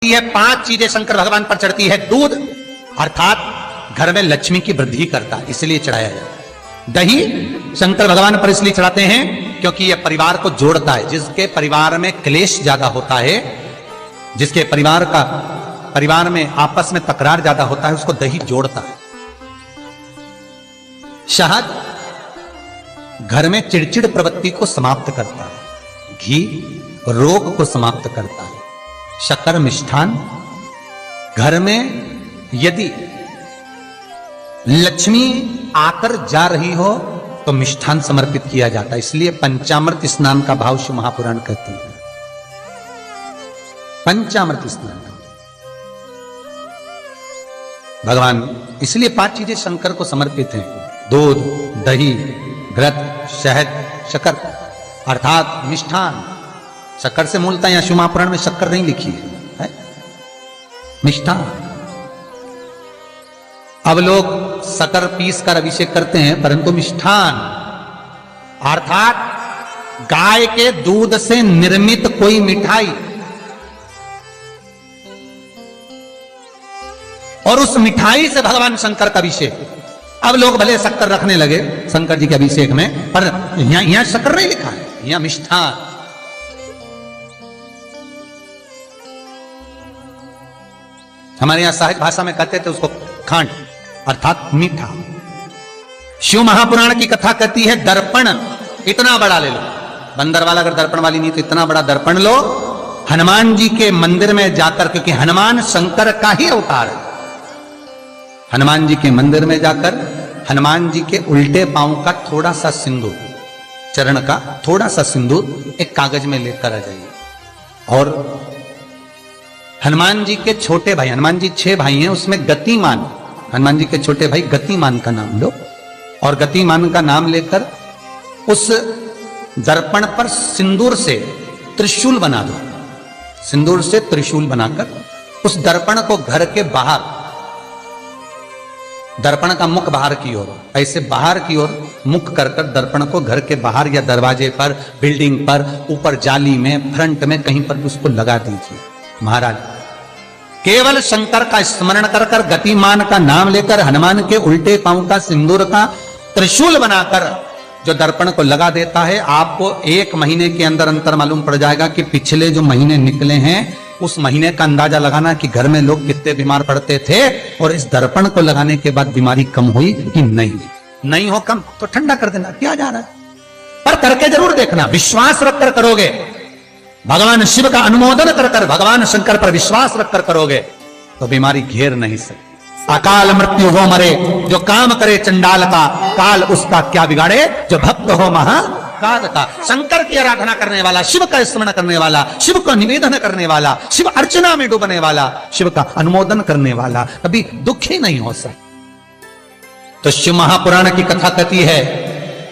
ये 5 चीजें शंकर भगवान पर चढ़ती है। दूध अर्थात घर में लक्ष्मी की वृद्धि करता है, इसलिए चढ़ाया जाता है। दही शंकर भगवान पर इसलिए चढ़ाते हैं क्योंकि यह परिवार को जोड़ता है। जिसके परिवार में क्लेश ज्यादा होता है, जिसके परिवार में आपस में तकरार ज्यादा होता है, उसको दही जोड़ता है। शहद घर में चिड़चिड़ प्रवृत्ति को समाप्त करता है। घी रोग को समाप्त करता है। शक्कर मिष्ठान घर में यदि लक्ष्मी आकर जा रही हो तो मिष्ठान समर्पित किया जाता है। इसलिए पंचामृत स्नान का भाव शिव महापुराण कहती है। पंचामृत स्नान भगवान, इसलिए 5 चीजें शंकर को समर्पित हैं। दूध, दही, घृत, शहद, शक्कर अर्थात मिष्ठान। शक्कर से मूलतः यहां शिव महापुराण में शक्कर नहीं लिखी है, मिष्ठान। अब लोग शक्कर पीस कर अभिषेक करते हैं, परंतु मिष्ठान अर्थात गाय के दूध से निर्मित कोई मिठाई, और उस मिठाई से भगवान शंकर का अभिषेक। अब लोग भले शक्कर रखने लगे शंकर जी के अभिषेक में, पर यहां शक्कर नहीं लिखा है, यहां मिष्ठान। हमारे यहां साहित्य भाषा में कहते थे उसको खांड अर्थात मीठा। शिव महापुराण की कथा कहती है दर्पण इतना बड़ा ले लो। बंदर वाला अगर दर्पण वाली नहीं तो इतना बड़ा दर्पण लो, हनुमान जी के मंदिर में जाकर, क्योंकि हनुमान शंकर का ही अवतार है। हनुमान जी के मंदिर में जाकर हनुमान जी के उल्टे पांव का थोड़ा सा सिंदूर, चरण का थोड़ा सा सिंदूर एक कागज में लेकर आ जाइए। और हनुमान जी के छोटे भाई, हनुमान जी 6 भाई हैं, उसमें गतिमान, हनुमान जी के छोटे भाई गतिमान का नाम लो, और गतिमान का नाम लेकर उस दर्पण पर सिंदूर से त्रिशूल बना दो। सिंदूर से त्रिशूल बनाकर उस दर्पण को घर के बाहर, दर्पण का मुख बाहर की ओर, ऐसे बाहर की ओर मुख कर कर दर्पण को घर के बाहर या दरवाजे पर, बिल्डिंग पर, ऊपर जाली में, फ्रंट में कहीं पर भी उसको लगा दीजिए। महाराज केवल शंकर का स्मरण कर कर, गतिमान का नाम लेकर, हनुमान के उल्टे पांव का सिंदूर का त्रिशूल बनाकर जो दर्पण को लगा देता है, आपको 1 महीने के अंदर अंतर मालूम पड़ जाएगा कि पिछले जो महीने निकले हैं उस महीने का अंदाजा लगाना कि घर में लोग कितने बीमार पड़ते थे, और इस दर्पण को लगाने के बाद बीमारी कम हुई कि नहीं हो कम तो ठंडा कर देना, क्या जा रहा है, पर करके जरूर देखना। विश्वास रखकर करोगे, भगवान शिव का अनुमोदन कर कर, भगवान शंकर पर विश्वास रखकर करोगे तो बीमारी घेर नहीं सकती। अकाल मृत्यु हो मरे जो काम करे चंडाल का, काल उसका क्या बिगाड़े जो भक्त हो महाकाल का। शंकर की आराधना करने वाला, शिव का स्मरण करने वाला, शिव को निवेदन करने वाला, शिव अर्चना में डूबने वाला, शिव का अनुमोदन करने वाला कभी दुखी नहीं हो सकता। तो शिव महापुराण की कथा कहती है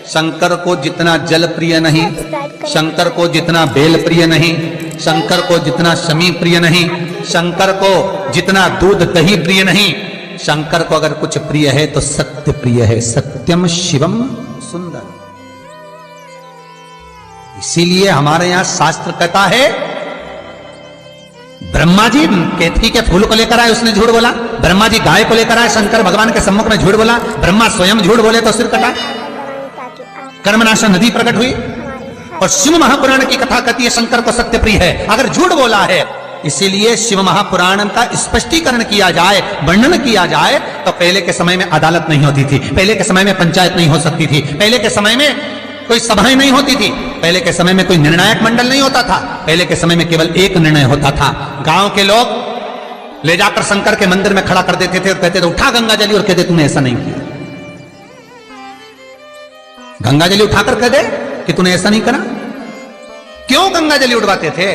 शंकर को जितना जल प्रिय नहीं, शंकर को जितना बेल प्रिय नहीं, शंकर को जितना शमी प्रिय नहीं, शंकर को जितना दूध दही प्रिय नहीं, शंकर को अगर कुछ प्रिय है तो सत्य प्रिय है। सत्यम शिवम सुंदर। इसीलिए हमारे यहां शास्त्र कहता है, ब्रह्मा जी केतकी के फूल को लेकर आए, उसने झूठ बोला। ब्रह्मा जी गाय को लेकर आए, शंकर भगवान के सम्मुख में झूठ बोला। ब्रह्मा स्वयं झूठ बोले तो सिर कटा। कर्मनाशा नदी प्रकट हुई। और शिव महापुराण की कथा कहती है शंकर को सत्य प्रिय है, अगर झूठ बोला है। इसीलिए शिव महापुराण का स्पष्टीकरण किया जाए, वर्णन किया जाए, तो पहले के समय में अदालत नहीं होती थी, पहले के समय में पंचायत नहीं हो सकती थी, पहले के समय में कोई सभाएं नहीं होती थी, पहले के समय में कोई निर्णायक मंडल नहीं होता था, पहले के समय में केवल एक निर्णय होता था। गांव के लोग ले जाकर शंकर के मंदिर में खड़ा कर देते थे और कहते थे उठा गंगा जली, और कहते तूने ऐसा नहीं किया। गंगा जली उठाकर कह दे कि तूने ऐसा नहीं करा। क्यों गंगा जली उड़वाते थे?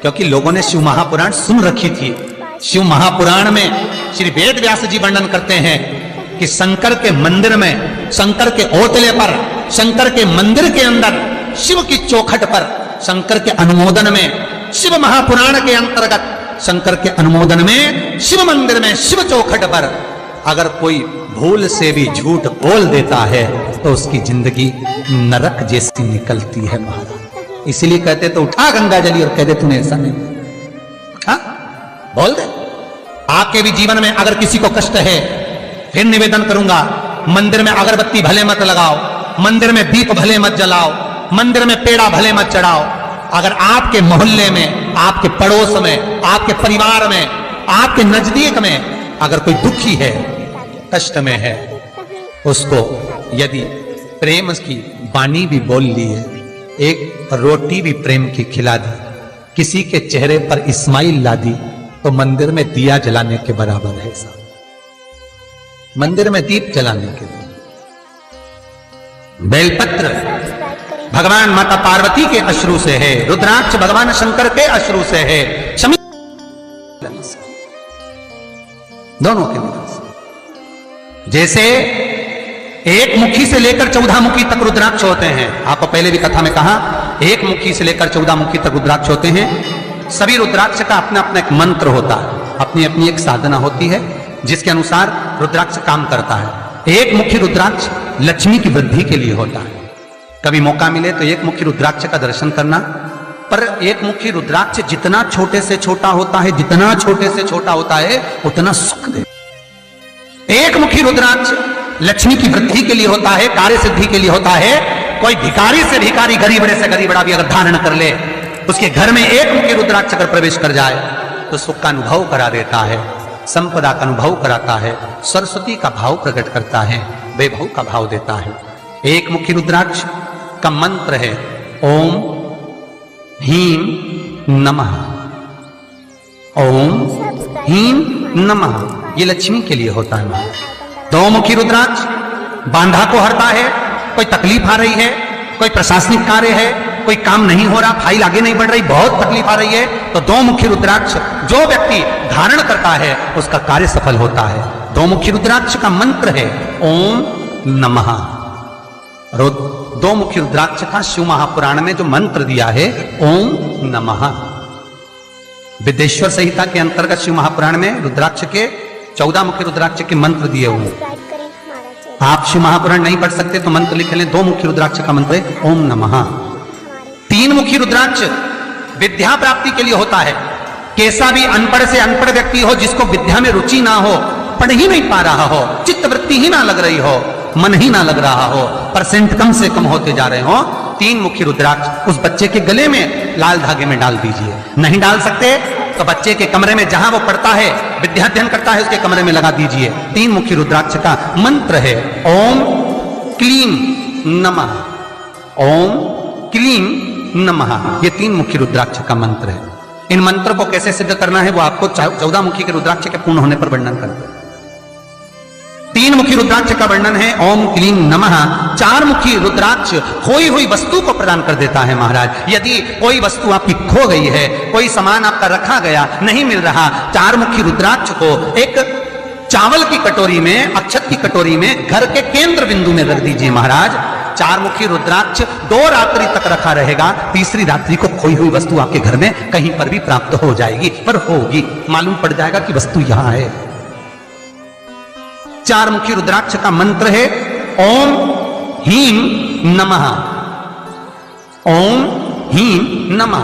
क्योंकि लोगों ने शिव महापुराण सुन रखी थी। शिव महापुराण में श्री वेद व्यास जी वर्णन करते हैं कि शंकर के मंदिर में, शंकर के ओतले पर, शंकर के मंदिर के अंदर, शिव की चौखट पर, शंकर के अनुमोदन में, शिव महापुराण के अंतर्गत शंकर के अनुमोदन में, शिव मंदिर में, शिव चौखट पर अगर कोई भूल से भी झूठ बोल देता है तो उसकी जिंदगी नरक जैसी निकलती है महाराज। इसलिए कहते तो उठा गंगा जली और कहते तूने ऐसा नहीं। बोल दे। आपके भी जीवन में अगर किसी को कष्ट है, फिर निवेदन करूंगा, मंदिर में अगरबत्ती भले मत लगाओ, मंदिर में दीप भले मत जलाओ, मंदिर में पेड़ा भले मत चढ़ाओ। अगर आपके मोहल्ले में, आपके पड़ोस में, आपके परिवार में, आपके नजदीक में अगर कोई दुखी है, कष्ट में है, उसको यदि प्रेम की वाणी भी बोल ली है, एक रोटी भी प्रेम की खिला दी, किसी के चेहरे पर इस्माइल ला दी, तो मंदिर में दिया जलाने के बराबर है साहब। मंदिर में दीप जलाने के लिए बेलपत्र भगवान माता पार्वती के अश्रु से है, रुद्राक्ष भगवान शंकर के अश्रु से है, शमी दोनों के मिलन से। जैसे एक मुखी से लेकर 14 मुखी तक रुद्राक्ष होते हैं, आपको पहले भी कथा में कहा, एक मुखी से लेकर 14 मुखी तक रुद्राक्ष होते हैं। सभी रुद्राक्ष का अपना अपना एक मंत्र होता है, अपनी अपनी एक साधना होती है जिसके अनुसार रुद्राक्ष काम करता है। एक मुखी रुद्राक्ष लक्ष्मी की वृद्धि के लिए होता है। कभी मौका मिले तो एक मुखी रुद्राक्ष का दर्शन करना। पर एक मुखी रुद्राक्ष जितना छोटे से छोटा होता है, जितना छोटे से छोटा होता है, उतना सुख दे। एक मुखी रुद्राक्ष लक्ष्मी की वृद्धि के लिए होता है, कार्य सिद्धि के लिए होता है। कोई भिखारी से भिखारी, गरीबड़े से गरीबड़ा भी अगर धारण कर ले, उसके घर में एक मुखी रुद्राक्ष अगर प्रवेश कर जाए तो सुख का अनुभव करा देता है, संपदा का अनुभव कराता है, सरस्वती का भाव प्रकट करता है, वैभव का भाव देता है। एक मुखी रुद्राक्ष का मंत्र है ओम ह्रीं नमः। ओम ह्रीं नमः, ये लक्ष्मी के लिए होता है। दो मुखी रुद्राक्ष बांधा को हरता है। कोई तकलीफ आ रही है, कोई प्रशासनिक कार्य है, कोई काम नहीं हो रहा, फाइल आगे नहीं बढ़ रही, बहुत तकलीफ आ रही है, तो दो मुखी रुद्राक्ष जो व्यक्ति धारण करता है उसका कार्य सफल होता है। दो मुखी रुद्राक्ष का मंत्र है ओम नमः। दो मुखी रुद्राक्ष का शिव महापुराण में जो मंत्र दिया है ओम नमः। विदेश्वर संहिता के अंतर्गत शिव महापुराण में रुद्राक्ष के 14 मुखी रुद्राक्ष के मंत्र दिए हुए। आप शिव महापुराण नहीं पढ़ सकते तो मंत्र लिख लें। दो मुखी रुद्राक्ष का मंत्र है ओम नमः। तीन मुखी रुद्राक्ष विद्या प्राप्ति के लिए होता है। कैसा भी अनपढ़ से अनपढ़ व्यक्ति हो, जिसको विद्या में रुचि ना हो, पढ़ ही नहीं पा रहा हो, चित्त वृत्ति ही ना लग रही हो, मन ही ना लग रहा हो, परसेंट कम से कम होते जा रहे हो, तीन मुखी रुद्राक्ष उस बच्चे के गले में लाल धागे में डाल दीजिए। नहीं डाल सकते तो बच्चे के कमरे में जहां वो पढ़ता है, विद्याध्ययन करता है, उसके कमरे में लगा दीजिए। तीन मुखी रुद्राक्ष का मंत्र है ओम क्लीं नमः। ओम क्लीं नमः, ये तीन मुखी रुद्राक्ष का मंत्र है। इन मंत्र को कैसे सिद्ध करना है वो आपको 14 मुखी के रुद्राक्ष के पूर्ण होने पर वर्णन करते हैं। तीन मुखी रुद्राक्ष का वर्णन है ओम क्लीं नमः। चार मुखी रुद्राक्ष खोई हुई वस्तु को प्रदान कर देता है महाराज। यदि कोई वस्तु आपकी खो गई है, कोई सामान आपका रखा गया नहीं मिल रहा, चार मुखी रुद्राक्ष को एक चावल की कटोरी में, अक्षत की कटोरी में घर के केंद्र बिंदु में रख दीजिए महाराज। चार मुखी रुद्राक्ष 2 रात्रि तक रखा रहेगा। तीसरी रात्रि को खोई हुई वस्तु आपके घर में कहीं पर भी प्राप्त हो जाएगी, पर होगी, मालूम पड़ जाएगा कि वस्तु यहां है। चार मुखी रुद्राक्ष का मंत्र है ओम ह्रीं नमः। ओम ह्रीं नमः।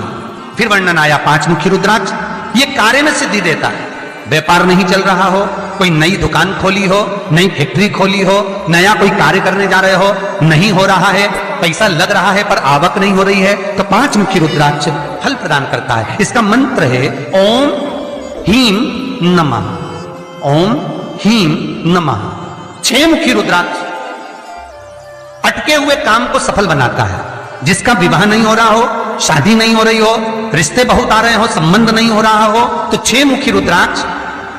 फिर वर्णन आया 5 मुखी रुद्राक्ष। ये कार्य में सिद्धि देता है। व्यापार नहीं चल रहा हो, कोई नई दुकान खोली हो, नई फैक्ट्री खोली हो, नया कोई कार्य करने जा रहे हो, नहीं हो रहा है, पैसा लग रहा है पर आवक नहीं हो रही है, तो 5 मुखी रुद्राक्ष फल प्रदान करता है। इसका मंत्र है ओम ह्रीं नमः। ओम ह्रीं नमः। 6 मुखी रुद्राक्ष अटके हुए काम को सफल बनाता है। जिसका विवाह नहीं हो रहा हो, शादी नहीं हो रही हो, रिश्ते बहुत आ रहे हो, संबंध नहीं हो रहा हो, तो 6 मुखी रुद्राक्ष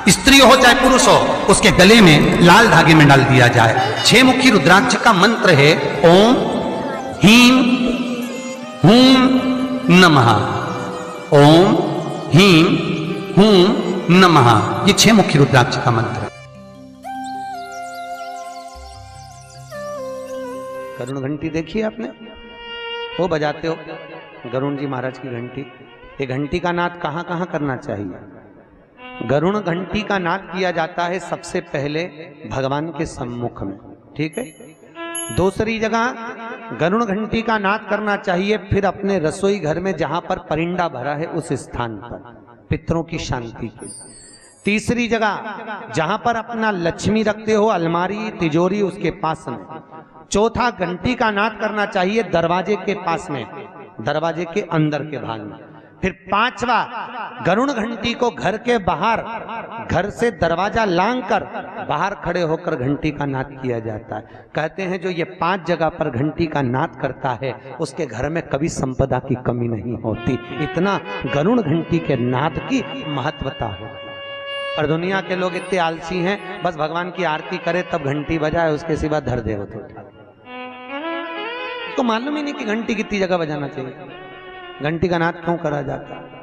स्त्री हो चाहे पुरुष हो, उसके गले में लाल धागे में डाल दिया जाए। 6 मुखी रुद्राक्ष का मंत्र है ओम ह्रीं हूं नमः। ओम ह्रीं हूं नमः, ये 6 मुखी रुद्राक्ष का मंत्र है। गरुण घंटी देखी है आपने? वो बजाते हो गरुण जी महाराज की घंटी। ये घंटी का नाद कहां कहां करना चाहिए? गरुण घंटी का नाद किया जाता है सबसे पहले भगवान के सम्मुख में, ठीक है। दूसरी जगह गरुण घंटी का नाद करना चाहिए फिर अपने रसोई घर में जहां पर परिंदा भरा है उस स्थान पर। पितरों की शांति के। तीसरी जगह जहां पर अपना लक्ष्मी रखते हो, अलमारी तिजोरी उसके पास में। चौथा, घंटी का नाद करना चाहिए दरवाजे के पास में, दरवाजे के अंदर के भाग में। फिर पांचवा, गरुड़ घंटी को घर के बाहर, घर से दरवाजा लांग कर बाहर खड़े होकर घंटी का नाद किया जाता है। कहते हैं जो ये 5 जगह पर घंटी का नाद करता है उसके घर में कभी संपदा की कमी नहीं होती। इतना गरुड़ घंटी के नाद की महत्वता है। पर दुनिया के लोग इतने आलसी हैं, बस भगवान की आरती करे तब घंटी बजाए, उसके सिवा धर दे होते। उसको मालूम ही नहीं कि घंटी कितनी जगह बजाना चाहिए, घंटी का नाद क्यों करा जाता है।